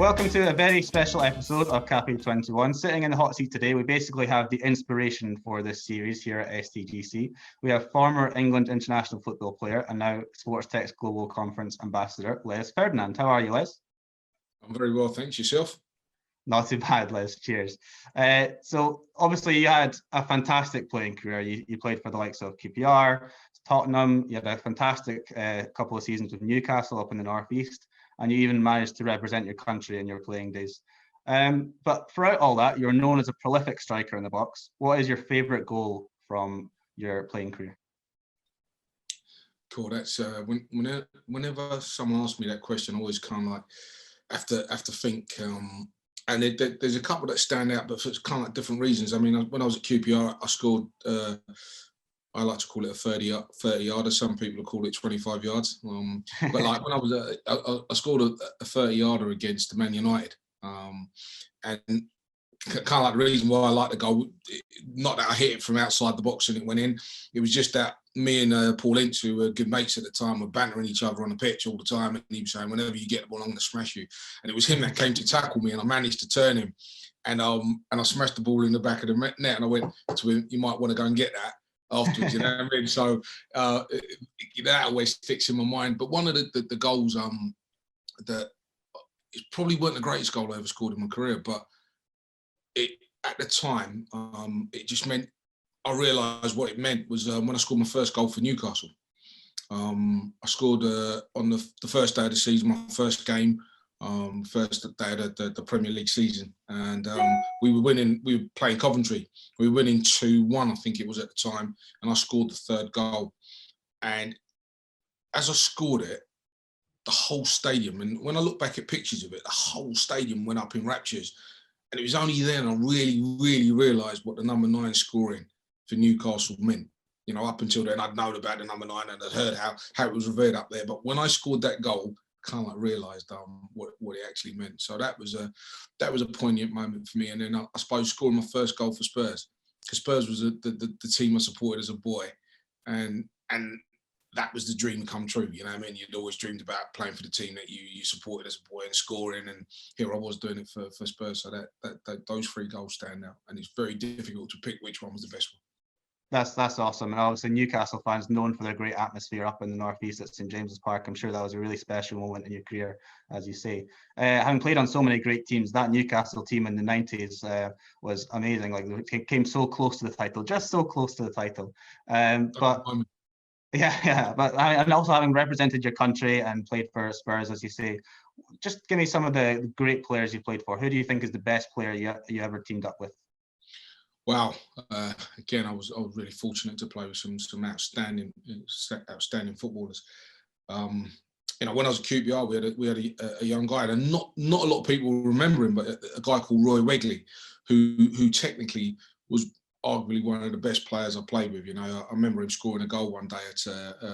Welcome to a very special episode of Café 21. Sitting in the hot seat today, we basically have the inspiration for this series here at STGC. We have former England international football player and now SportsTech's Global Conference Ambassador, Les Ferdinand. How are you, Les? I'm very well, thanks. Yourself? Not too bad, Les. Cheers. So obviously you had a fantastic playing career. You played for the likes of QPR, Tottenham. You had a fantastic couple of seasons with Newcastle up in the northeast, and you even managed to represent your country in your playing days. But throughout all that, you're known as a prolific striker in the box. What is your favourite goal from your playing career? Cool. That's whenever someone asks me that question, I always kind of like have to think. And there's a couple that stand out, but for kind of like different reasons. I mean, when I was at QPR, I scored. I like to call it a 30-yarder. Some people call it 25 yards. But like when I was I scored a 30-yarder against Man United, and kind of like the reason why I like the goal, not that I hit it from outside the box and it went in. It was just that me and Paul Ince, who were good mates at the time, were bantering each other on the pitch all the time, and he was saying, "Whenever you get the ball, I'm going to smash you." And it was him that came to tackle me, and I managed to turn him, and I smashed the ball in the back of the net, and I went to him, "You might want to go and get that afterwards." You know what I mean? So that always sticks in my mind. But one of the goals that it probably weren't the greatest goal I ever scored in my career, but at the time, it just meant I realised what it meant was when I scored my first goal for Newcastle. I scored on the first day of the season, my first game, first day of the Premier League season, and we were winning. We were playing Coventry. We were winning 2-1, I think it was at the time, and I scored the third goal. And as I scored it, the whole stadium, and when I look back at pictures of it, the whole stadium went up in raptures. And it was only then I really, really realised what the number 9 scoring for Newcastle meant. You know, up until then, I'd known about the number 9 and I'd heard how it was revered up there. But when I scored that goal, I kind of like realised what it actually meant. So that was a poignant moment for me. And then I suppose scoring my first goal for Spurs, because Spurs was the team I supported as a boy, and that was the dream come true. You know what I mean? You'd always dreamed about playing for the team that you supported as a boy and scoring, and here I was doing it for Spurs. So that those 3 goals stand out, and it's very difficult to pick which one was the best one. That's awesome. And obviously Newcastle fans known for their great atmosphere up in the northeast at St James's Park. I'm sure that was a really special moment in your career, as you say. Having played on so many great teams, that Newcastle team in the 90s was amazing. Like, it came so close to the title, just so close to the title. But and also having represented your country and played for Spurs, as you say, just give me some of the great players you played for. Who do you think is the best player you ever teamed up with? Wow. Again, I was really fortunate to play with some outstanding footballers. You know, when I was at QPR, we had a young guy, and not a lot of people remember him, but a guy called Roy Wegley, who technically was arguably one of the best players I played with. You know, I remember him scoring a goal one day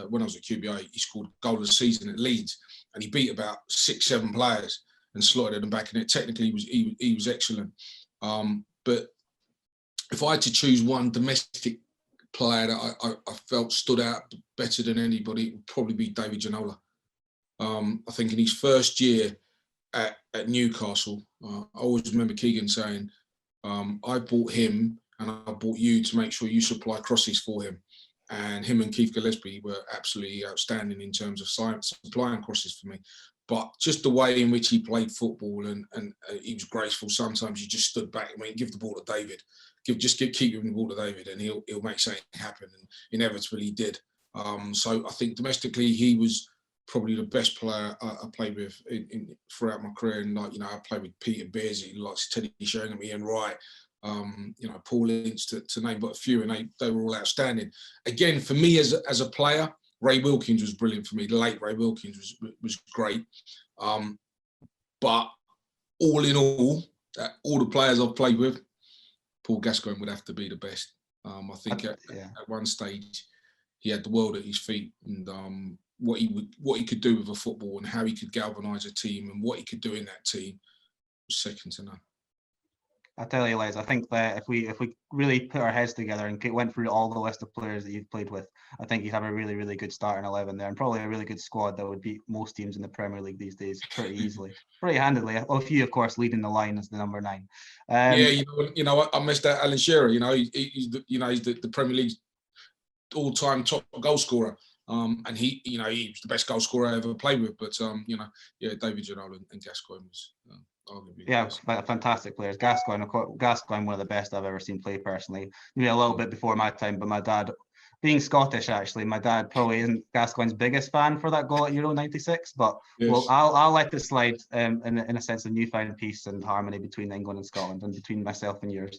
when I was at QPR. He scored goal of the season at Leeds, and he beat about 6-7 players and slotted them back in it. Technically, he was excellent. But if I had to choose one domestic player that I felt stood out better than anybody, it would probably be David Ginola. I think in his first year at Newcastle, I always remember Keegan saying, I bought him and I bought you to make sure you supply crosses for him. And him and Keith Gillespie were absolutely outstanding in terms of supplying crosses for me. But just the way in which he played football, and he was graceful. Sometimes you just stood back and went, give the ball to David. Keep giving the ball to David, and he'll make something happen. And inevitably he did. So I think domestically he was probably the best player I played with throughout my career. And like, you know, I played with Peter Beardsley, like Teddy Sheringham, Ian Wright, you know, Paul Ince, to name but a few, and they were all outstanding. Again, for me as a player, Ray Wilkins was brilliant for me. The late Ray Wilkins was great. But all in all the players I've played with, Paul Gascoigne would have to be the best. I think at one stage he had the world at his feet, and what he could do with a football and how he could galvanise a team and what he could do in that team was second to none. I tell you, Les, I think that if we really put our heads together and went through all the list of players that you've played with, I think you'd have a really, really good starting 11 there, and probably a really good squad that would beat most teams in the Premier League these days pretty easily, pretty handily. With you, of course, leading the line as the number 9. Yeah, I missed out Alan Shearer. He's the Premier League's all-time top goal scorer. And he was the best goal scorer I ever played with. But David Ginola and Gascoigne was arguably fantastic players. Gascoigne, one of the best I've ever seen play personally. Maybe a little bit before my time, but my dad, being Scottish, actually, my dad probably isn't Gascoigne's biggest fan for that goal at Euro '96. But yes. Well, I'll let it slide in a sense of newfound peace and harmony between England and Scotland and between myself and yours.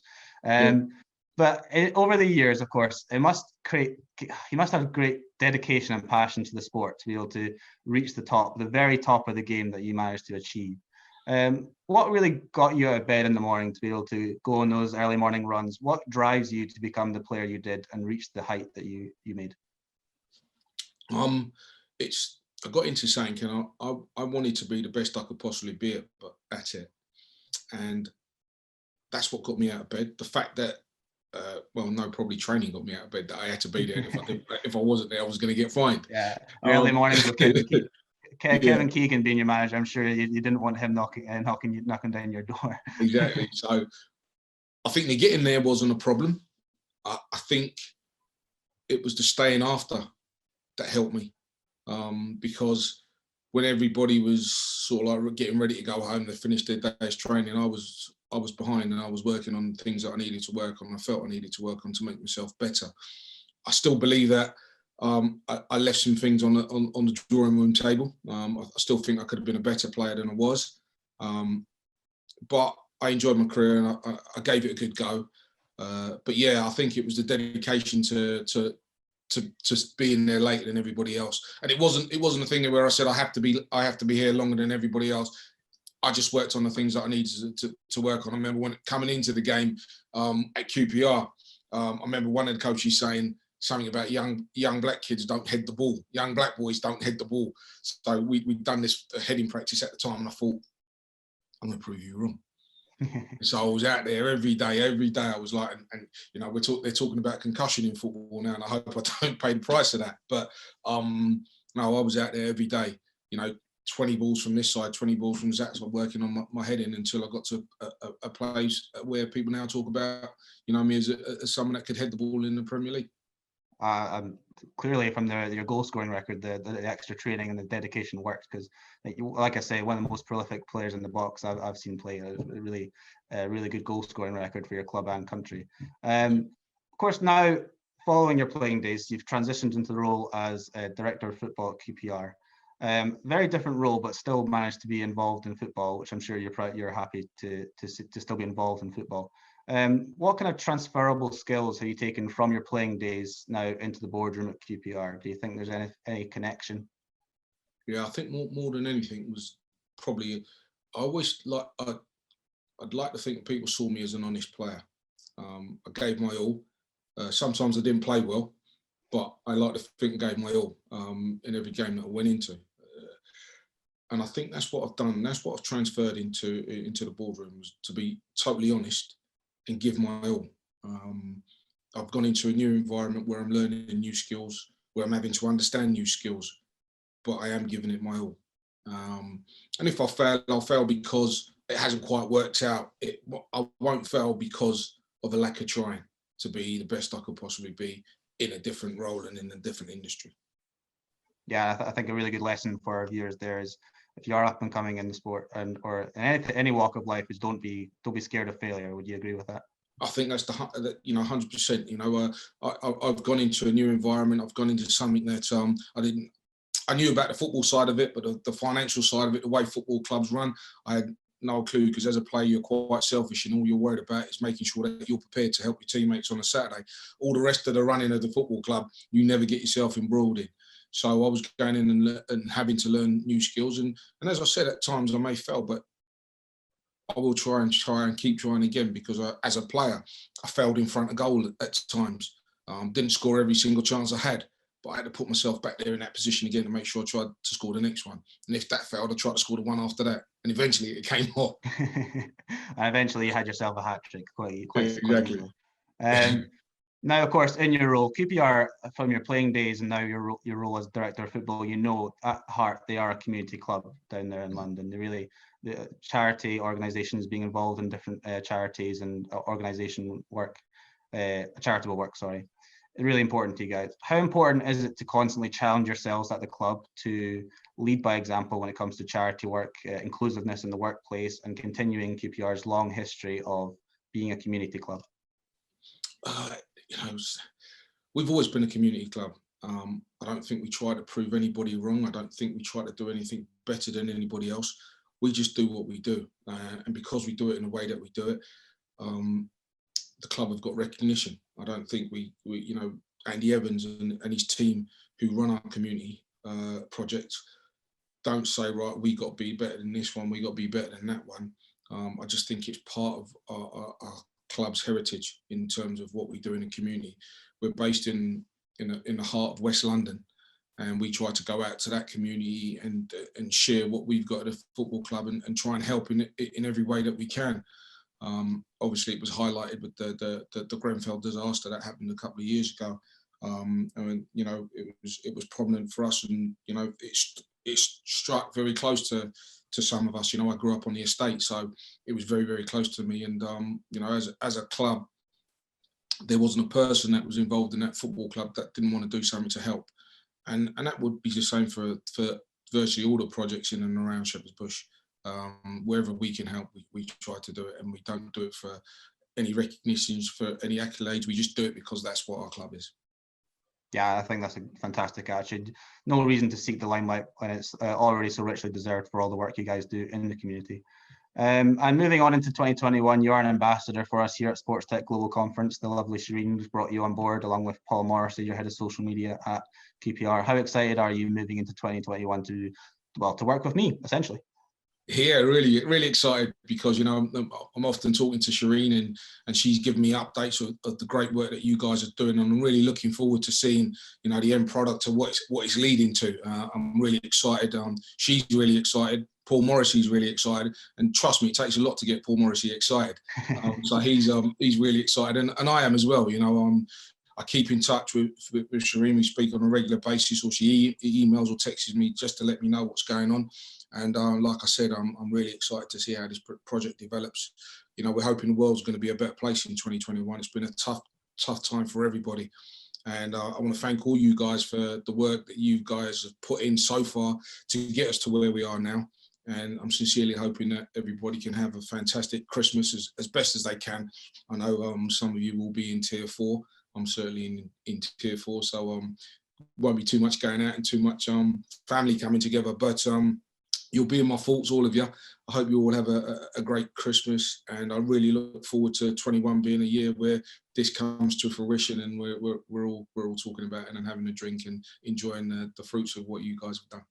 But over the years, of course, you must have great dedication and passion to the sport to be able to reach the very top of the game that you managed to achieve. What really got you out of bed in the morning to be able to go on those early morning runs? What drives you to become the player you did and reach the height that you made? I got into saying, I wanted to be the best I could possibly be at it, and that's what got me out of bed. The fact that probably training got me out of bed, that I had to be there. If I wasn't there, I was going to get fined. Yeah, early mornings with Kevin Keegan being your manager, I'm sure you didn't want him knocking down your door. Exactly. So I think the getting there wasn't a problem. I think it was the staying after that helped me, because when everybody was sort of like getting ready to go home, they finished their day's training, I was behind, and I was working on things that I needed to work on. I felt I needed to work on to make myself better. I still believe that I left some things on the drawing room table. I still think I could have been a better player than I was, but I enjoyed my career and I gave it a good go. But yeah, I think it was the dedication to being there later than everybody else. And it wasn't a thing where I said I have to be here longer than everybody else. I just worked on the things that I needed to work on. I remember when coming into the game at QPR, I remember one of the coaches saying something about young black kids don't head the ball. Young black boys don't head the ball. So we'd done this heading practice at the time, and I thought, I'm going to prove you wrong. So I was out there every day. I was like, and they're talking about concussion in football now, and I hope I don't pay the price of that. But no, I was out there every day. 20 balls from this side, 20 balls from that side, working on my heading until I got to a place where people now talk about, me as someone that could head the ball in the Premier League. Clearly from your goal scoring record, the extra training and the dedication works, because like I say, one of the most prolific players in the box I've seen play, a really good goal scoring record for your club and country. Of course, now following your playing days, you've transitioned into the role as director of football at QPR. Very different role, but still managed to be involved in football, which I'm sure you're happy to still be involved in football. What kind of transferable skills have you taken from your playing days now into the boardroom at QPR? Do you think there's any connection? Yeah, I think more than anything was probably, I'd like to think people saw me as an honest player. I gave my all. Sometimes I didn't play well, but I like to think I gave my all in every game that I went into. And I think that's what I've done. That's what I've transferred into the boardroom, was to be totally honest and give my all. I've gone into a new environment where I'm learning new skills, where I'm having to understand new skills, but I am giving it my all. And if I fail, I'll fail because it hasn't quite worked out. I won't fail because of a lack of trying to be the best I could possibly be in a different role and in a different industry. Yeah, I think a really good lesson for our viewers there is, if you are up and coming in the sport or in any walk of life, is don't be scared of failure. Would you agree with that? I think that's 100%. I've gone into a new environment. I've gone into something that I knew about the football side of it, but the financial side of it, the way football clubs run, I had no clue, because as a player, you're quite selfish, and all you're worried about is making sure that you're prepared to help your teammates on a Saturday. All the rest of the running of the football club, you never get yourself embroiled in. So I was going in and having to learn new skills. And as I said, at times I may fail, but I will try and keep trying again, because as a player, I failed in front of goal at times. Didn't score every single chance I had. but I had to put myself back there in that position again to make sure I tried to score the next one. And if that failed, I tried to score the one after that. And eventually it came off. And eventually you had yourself a hat trick quite Exactly. easily. Now, of course, in your role, QPR, from your playing days and now your role as director of football, you know, at heart, they are a community club down there in London. They really, the charity organisations being involved in different charities and organisation work, charitable work, sorry. Really important to you guys. How important is it to constantly challenge yourselves at the club to lead by example when it comes to charity work, inclusiveness in the workplace, and continuing QPR's long history of being a community club? You know, we've always been a community club. I don't think we try to prove anybody wrong. I don't think we try to do anything better than anybody else. We just do what we do. And because we do it in the way that we do it, the club have got recognition. I don't think we you know, Andy Evans and his team who run our community projects don't say, right, we got to be better than this one, we got to be better than that one. I just think it's part of our club's heritage in terms of what we do in the community. We're based in the heart of West London, and we try to go out to that community and share what we've got at a football club and try and help in every way that we can. Obviously, it was highlighted with the Grenfell disaster that happened a couple of years ago. I mean, you know, it was prominent for us, and you know, it struck very close to some of us. You know, I grew up on the estate, so it was very, very close to me. And you know, as a club, there wasn't a person that was involved in that football club that didn't want to do something to help. And that would be the same for virtually all the projects in and around Shepherd's Bush. Wherever we can help, we try to do it, and we don't do it for any recognitions, for any accolades. We just do it because that's what our club is. Yeah, I think that's a fantastic attitude. No reason to seek the limelight when it's already so richly deserved for all the work you guys do in the community. And moving on into 2021, you are an ambassador for us here at SportsTech Global Conference. The lovely Shireen has brought you on board along with Paul Morrissey, your head of social media at QPR. How excited are you moving into 2021 to work with me, essentially? Yeah, really, really excited because, you know, I'm often talking to Shireen and she's giving me updates of the great work that you guys are doing. And I'm really looking forward to seeing, you know, the end product of what it's leading to. I'm really excited. She's really excited. Paul Morrissey's really excited. And trust me, it takes a lot to get Paul Morrissey excited. So he's really excited. And I am as well. You know, I keep in touch with Shireen. We speak on a regular basis, or she emails or texts me just to let me know what's going on. And like I said, I'm really excited to see how this project develops. You know, we're hoping the world's going to be a better place in 2021. It's been a tough time for everybody. And I want to thank all you guys for the work that you guys have put in so far to get us to where we are now. And I'm sincerely hoping that everybody can have a fantastic Christmas as best as they can. I know some of you will be in tier 4. I'm certainly in tier 4. So won't be too much going out and too much family coming together. But you'll be in my thoughts, all of you. I hope you all have a great Christmas, and I really look forward to 21 being a year where this comes to fruition, and we're all talking about it and having a drink and enjoying the fruits of what you guys have done.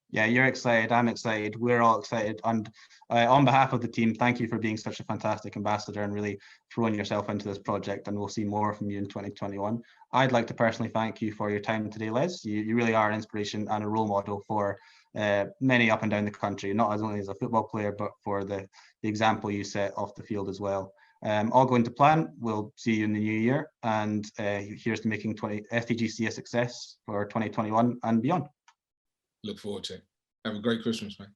Yeah, you're excited. I'm excited. We're all excited. And on behalf of the team, thank you for being such a fantastic ambassador and really throwing yourself into this project. And we'll see more from you in 2021. I'd like to personally thank you for your time today, Les. You really are an inspiration and a role model for many up and down the country, not only as a football player, but for the example you set off the field as well. All going to plan. We'll see you in the new year. And here's to making STGC a success for 2021 and beyond. Look forward to it. Have a great Christmas, mate.